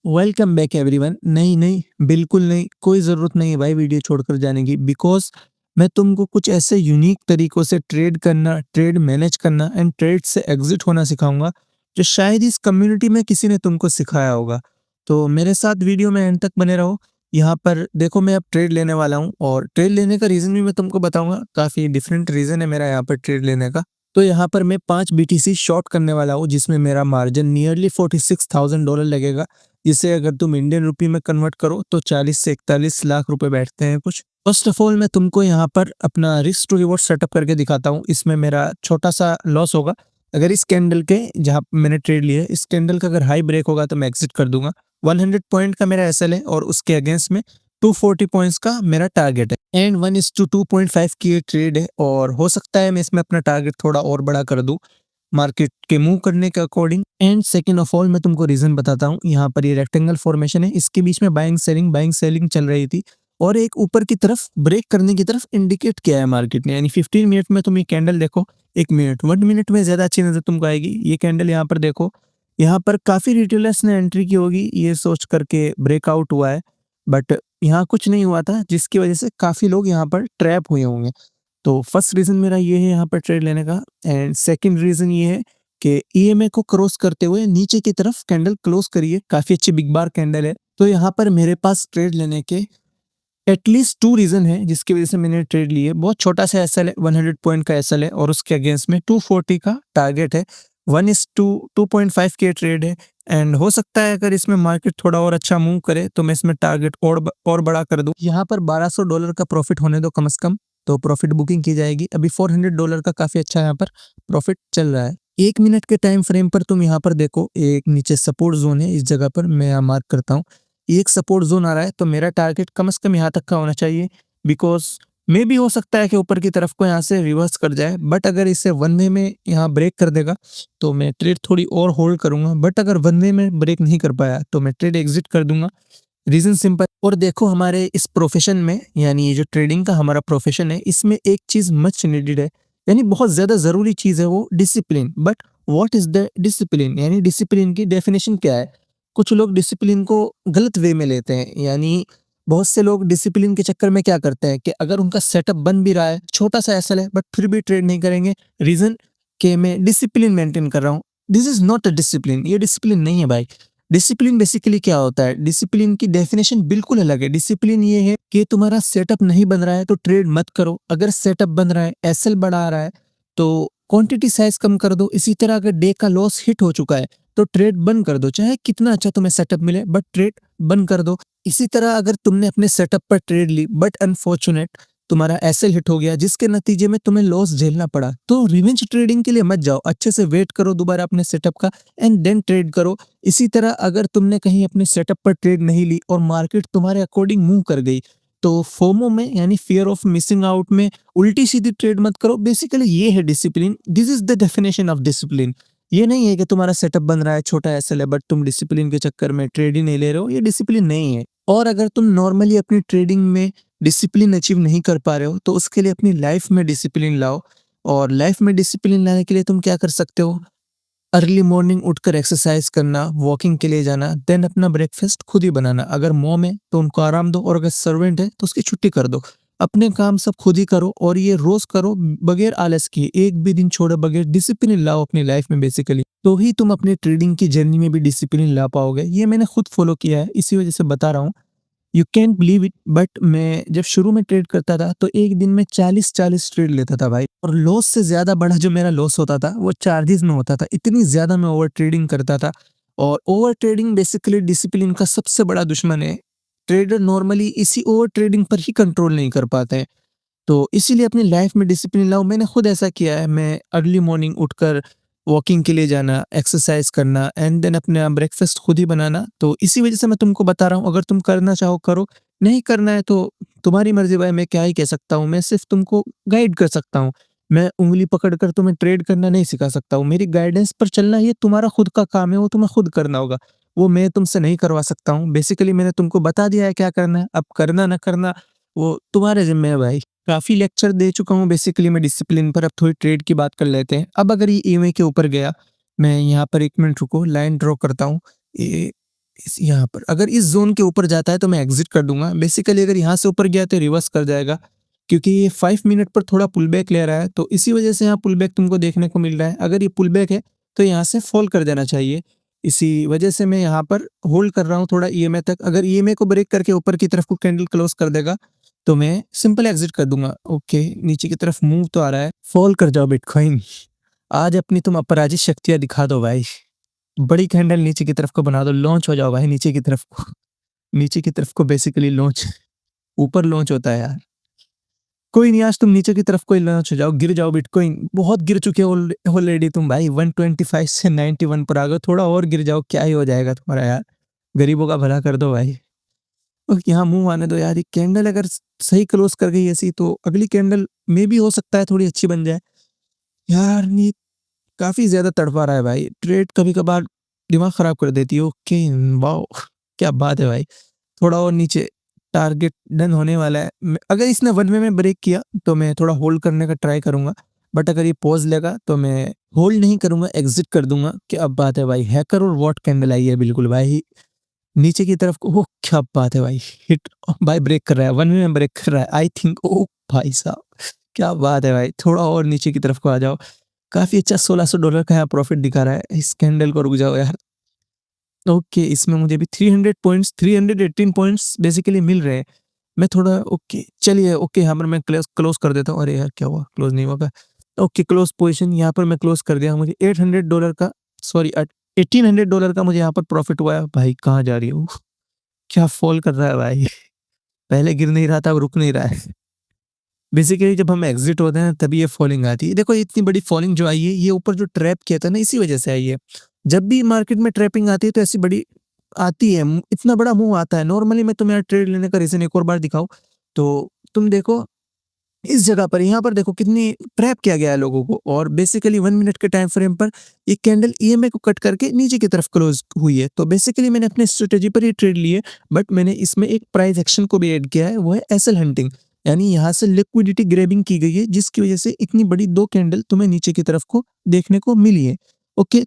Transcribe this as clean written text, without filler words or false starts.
Welcome back everyone. नहीं, नहीं, बिल्कुल नहीं, कोई ज़रूरत नहीं है भाई वीडियो छोड़कर जाने की बिकॉज़ मैं तुमको कुछ ऐसे यूनिक तरीकों से ट्रेड करना, ट्रेड मैनेज करना एंड ट्रेड से एग्ज़िट होना सिखाऊँगा, जो शायद इस कम्युनिटी में किसी ने तुमको सिखाया होगा। तो मेरे साथ वीडियो में एंड तक बने रहो। यहाँ पर देखो मैं अब ट्रेड लेने वाला हूँ और ट्रेड लेने का रीज़न भी मैं तुमको बताऊँगा, काफ़ी डिफरेंट रीज़न है मेरा यहाँ पर ट्रेड लेने का। तो यहाँ पर मैं 5 बीटीसी शॉर्ट करने वाला हूँ जिसमें मेरा मार्जिन नियरली $46,000 लगेगा। इसे अगर तुम इंडियन रुपी में कन्वर्ट करो तो 40 से 41 लाख रुपए बैठते हैं कुछ। फर्स्ट ऑफ ऑल मैं तुमको यहाँ पर अपना रिस्क टू रिवॉर्ड सेटअप करके दिखाता हूँ। इसमें मेरा छोटा सा लॉस होगा। अगर इस कैंडल के जहाँ मैंने ट्रेड लिया है, इस कैंडल का अगर हाई ब्रेक होगा तो मैं एग्जिट कर दूंगा। 100 पॉइंट का मेरा एसएल है और उसके अगेंस्ट में 240 पॉइंट्स का मेरा टारगेट है एंड 1:2.5 की ये ट्रेड है और हो सकता है मैं इसमें अपना टारगेट थोड़ा और बड़ा कर दूं मार्केट के मूव करने के according. And second of all मैं तुमको रीजन बताता हूँ। यहाँ पर ये रेक्टेंगल फॉर्मेशन है, इसके बीच में बाइंग सेलिंग चल रही थी और एक ऊपर की तरफ ब्रेक करने की तरफ इंडिकेट किया है मार्केट ने। यानी 15 मिनट में तुम ये कैंडल देखो, 1 मिनट 1 मिनट में ज्यादा अच्छी नजर तुमको आएगी। ये कैंडल यहाँ पर देखो, यहाँ पर काफी रिटेलर्स ने एंट्री की होगी ये सोच करके ब्रेकआउट हुआ है, बट यहाँ कुछ नहीं हुआ था जिसकी वजह से काफी लोग यहाँ पर ट्रैप हुए होंगे। तो फर्स्ट रीज़न मेरा ये है यहाँ पर ट्रेड लेने का एंड सेकंड रीज़न ये है कि ईएमए को क्रॉस करते हुए नीचे की तरफ कैंडल क्लोज करिए, काफ़ी अच्छी बिग बार कैंडल है। तो यहाँ पर मेरे पास ट्रेड लेने के एटलीस्ट 2 रीज़न है जिसकी वजह से मैंने ट्रेड ली है। बहुत छोटा सा एसएल है, 100 पॉइंट का एसएल है और उसके अगेंस्ट में 240 का टारगेट है। 1:2.5 की ट्रेड है एंड हो सकता है अगर इसमें मार्केट थोड़ा और अच्छा मूव करे तो मैं इसमें टारगेट और बड़ा कर दूं। यहाँ पर $1200 का प्रॉफिट होने दो कम से कम, तो प्रॉफिट बुकिंग की जाएगी। अभी $400 का काफी अच्छा यहाँ पर प्रॉफिट चल रहा है। 1 मिनट के टाइम फ्रेम पर तुम यहाँ पर देखो, एक नीचे सपोर्ट जोन है, इस जगह पर मैं यहाँ मार्क करता हूँ। एक सपोर्ट जोन आ रहा है तो मेरा टारगेट कम से कम यहाँ तक का होना चाहिए बिकॉज मे भी हो सकता है कि ऊपर की तरफ को यहाँ से रिवर्स कर जाए, बट अगर इसे वन वे में यहाँ ब्रेक कर देगा तो मैं ट्रेड थोड़ी और होल्ड करूंगा, बट अगर वन वे में ब्रेक नहीं कर पाया तो मैं ट्रेड एग्जिट कर दूंगा। Reason simple. और देखो हमारे इस प्रोफेशन में, यानी ये जो ट्रेडिंग का हमारा प्रोफेशन है, इसमें एक चीज मच नीडेड है, यानी बहुत ज्यादा जरूरी चीज है, वो discipline. But what is the discipline, यानी डिसिप्लिन की डेफिनेशन क्या है? कुछ लोग डिसिप्लिन को गलत वे में लेते हैं। यानी बहुत से लोग डिसिप्लिन के चक्कर में क्या करते हैं कि अगर उनका सेटअप बन भी रहा है, छोटा सा एसएल है, बट फिर भी ट्रेड नहीं करेंगे। रीजन कि मैं डिसिप्लिन मेंटेन कर रहा हूँ। This is not a discipline, ये डिसिप्लिन नहीं है भाई। डिसिप्लिन बेसिकली क्या होता है? डिसिप्लिन की डेफिनेशन बिल्कुल अलग है। डिसिप्लिन ये है कि तुम्हारा सेटअप नहीं बन रहा है तो ट्रेड मत करो। अगर सेटअप बन रहा है, एसएल बढ़ा रहा है, तो क्वांटिटी साइज कम कर दो। इसी तरह अगर डे का लॉस हिट हो चुका है तो ट्रेड बंद कर दो, चाहे कितना अच्छा तुम्हें सेटअप मिले, बट ट्रेड बंद कर दो। इसी तरह अगर तुमने अपने सेटअप पर ट्रेड ली बट अनफॉर्चुनेट तुम्हारा एसएल हिट हो गया जिसके नतीजे में तुम्हें लॉस झेलना पड़ा, तो रिवेंज ट्रेडिंग के लिए मत जाओ। अच्छे से वेट करो दोबारा अपने सेटअप का एंड देन ट्रेड करो। इसी तरह अगर तुमने कहीं अपने सेटअप पर ट्रेड नहीं ली और मार्केट तुम्हारे अकॉर्डिंग मूव कर गई, तो फोमो में यानी फियर ऑफ मिसिंग आउट में उल्टी सीधी ट्रेड मत करो। बेसिकली ये है discipline. This is the definition of discipline. ये नहीं है कि तुम्हारा सेटअप बन रहा है, छोटा एसएल है, बट तुम डिसिप्लिन के चक्कर में ट्रेड ही नहीं ले रहे हो। ये डिसिप्लिन नहीं है। और अगर तुम नॉर्मली अपनी ट्रेडिंग में डिसिप्लिन अचीव नहीं कर पा रहे हो तो उसके लिए अपनी लाइफ में डिसिप्लिन लाओ। और लाइफ में डिसिप्लिन लाने के लिए तुम क्या कर सकते हो? अर्ली मॉर्निंग उठकर एक्सरसाइज करना, वॉकिंग के लिए जाना, देन अपना ब्रेकफास्ट खुद ही बनाना। अगर मॉम है तो उनको आराम दो और अगर सर्वेंट है तो उसकी छुट्टी कर दो। अपने काम सब खुद ही करो और ये रोज करो बगैर आलस किए। एक भी दिन छोड़े बगैर डिसिप्लिन लाओ अपनी लाइफ में बेसिकली, तो ही तुम अपनी ट्रेडिंग की जर्नी में भी डिसिप्लिन ला पाओगे। ये मैंने खुद फॉलो किया है, इसी वजह से बता रहा हूँ। You can believe it, but मैं जब शुरू में ट्रेड करता था तो एक दिन में 40 ट्रेड लेता था भाई, और लॉस से ज्यादा बड़ा जो मेरा लॉस होता था वो चार्जेस में होता था। इतनी ज्यादा मैं ओवर ट्रेडिंग करता था। और ओवर ट्रेडिंग बेसिकली डिसिप्लिन का सबसे बड़ा दुश्मन है। ट्रेडर नॉर्मली इसी ओवर ट्रेडिंग पर ही कंट्रोल नहीं कर पाते हैं। तो इसीलिए अपनी लाइफ में डिसिप्लिन लाओ। मैंने खुद ऐसा किया है। मैं अर्ली मॉर्निंग उठकर वॉकिंग के लिए जाना, एक्सरसाइज करना एंड देन अपने ब्रेकफास्ट खुद ही बनाना। तो इसी वजह से मैं तुमको बता रहा हूँ, अगर तुम करना चाहो करो, नहीं करना है तो तुम्हारी मर्जी भाई। मैं क्या ही कह सकता हूँ, मैं सिर्फ तुमको गाइड कर सकता हूँ। मैं उंगली पकड़कर तुम्हें ट्रेड करना नहीं सिखा सकता हूँ। मेरी गाइडेंस पर चलना ये तुम्हारा खुद का काम है, वो तुम्हें खुद करना होगा। वो मैं तुमसे नहीं करवा सकता हूँ। बेसिकली मैंने तुमको बता दिया है क्या करना है, अब करना ना करना वो तुम्हारे जिम्मे है भाई। काफ़ी लेक्चर दे चुका हूँ बेसिकली मैं डिसिप्लिन पर। अब थोड़ी ट्रेड की बात कर लेते हैं। अब अगर ये ईएमए के ऊपर गया, मैं यहाँ पर 1 मिनट रुको, लाइन ड्रॉ करता हूँ। ये यहाँ पर अगर इस जोन के ऊपर जाता है तो मैं एग्जिट कर दूंगा। बेसिकली अगर यहाँ से ऊपर गया तो रिवर्स कर जाएगा, क्योंकि ये 5 मिनट पर थोड़ा पुल बैक ले रहा है, तो इसी वजह से यहाँ पुल बैक तुमको देखने को मिल रहा है। अगर ये पुल बैक है तो यहाँ से फॉल कर देना चाहिए। इसी वजह से मैं यहाँ पर होल्ड कर रहा हूँ थोड़ा ईएमए तक। अगर ईएमए को ब्रेक करके ऊपर की तरफ को कैंडल क्लोज कर देगा तो मैं सिंपल एग्जिट कर दूंगा। ओके, नीचे की तरफ मूव तो आ रहा है। फॉल कर जाओ बिटकॉइन, आज अपनी तुम अपराजित शक्तियां दिखा दो भाई। बड़ी कैंडल नीचे की तरफ को बना दो, लॉन्च हो जाओ भाई नीचे की तरफ को। नीचे की तरफ को बेसिकली लॉन्च, ऊपर लॉन्च होता है यार। कोई नहीं, आज तुम नीचे की तरफ कोई लॉन्च हो जाओ, गिर जाओ बिटकॉइन। बहुत गिर चुके हो ऑलरेडी तुम भाई, 125 से 91 पर आ गए। थोड़ा और गिर जाओ, क्या ही हो जाएगा तुम्हारा यार। गरीबों का भला कर दो भाई। यहाँ मुंह आने दो यार। ये कैंडल अगर सही क्लोज कर गई ऐसी, तो अगली कैंडल में भी हो सकता है थोड़ी अच्छी बन जाए यार। नहीं, काफी ज्यादा तड़पा रहा है भाई। ट्रेड कभी कभार दिमाग खराब कर देती है। ओके, वाओ, क्या बात है भाई। थोड़ा और नीचे, टारगेट डन होने वाला है। अगर इसने 1 वे में ब्रेक किया तो मैं थोड़ा होल्ड करने का ट्राई करूंगा, बट अगर ये पॉज लेगा तो मैं होल्ड नहीं करूंगा, एग्जिट कर दूंगा। क्या बात है भाई, हैकर और वॉट कैंडल आई है बिल्कुल भाई नीचे की तरफ को। ओह क्या बात है भाई, हिट भाई, ब्रेक कर रहा है, 1 वे में ब्रेक कर रहा है आई थिंक। ओह भाई साहब, क्या बात है भाई। थोड़ा और नीचे की तरफ को आ जाओ। काफी अच्छा $1600 का यहाँ प्रॉफिट दिखा रहा है। इस कैंडल को रुक जाओ यार। ओके, इसमें मुझे भी 300 पॉइंट्स, 318 पॉइंट्स बेसिकली मिल रहे हैं। मैं थोड़ा ओके, चलिए ओके, यहाँ पर मैं क्लोज कर देता हूँ। अरे यार क्या हुआ, क्लोज नहीं होगा। ओके, क्लोज पोजीशन यहाँ पर मैं क्लोज कर दिया। मुझे $800 का, सॉरी $1800 का मुझे यहाँ पर प्रॉफिट हुआ है। भाई कहाँ जा रही है वो, क्या फॉल कर रहा है भाई। पहले गिर नहीं रहा था, अब रुक नहीं रहा है। बेसिकली जब हम एग्जिट होते हैं तभी ये फॉलिंग आती है। देखो इतनी बड़ी फॉलिंग जो आई है, ये ऊपर जो ट्रैप किया था ना, इसी वजह से आई है। जब भी मार्केट में ट्रैपिंग आती है तो ऐसी बड़ी आती है, इतना बड़ा मुंह आता है। नॉर्मली मैं तुम्हें ट्रेड लेने का रीजन एक और बार दिखाऊं तो तुम देखो इस जगह पर, यहाँ पर देखो कितनी ट्रैप किया गया है लोगों को। और बेसिकली 1 मिनट के टाइम फ्रेम पर ये कैंडल ईएमए को कट करके नीचे की तरफ क्लोज हुई है। तो बेसिकली मैंने अपने स्ट्रेटेजी पर ही ट्रेड लिए, बट मैंने इसमें एक प्राइस एक्शन को भी ऐड किया है, वो है एसएल हंटिंग। यानी यहाँ से लिक्विडिटी ग्रैबिंग की गई है, जिसकी वजह से इतनी बड़ी 2 कैंडल तुम्हें नीचे की तरफ को देखने को मिली है। ओके,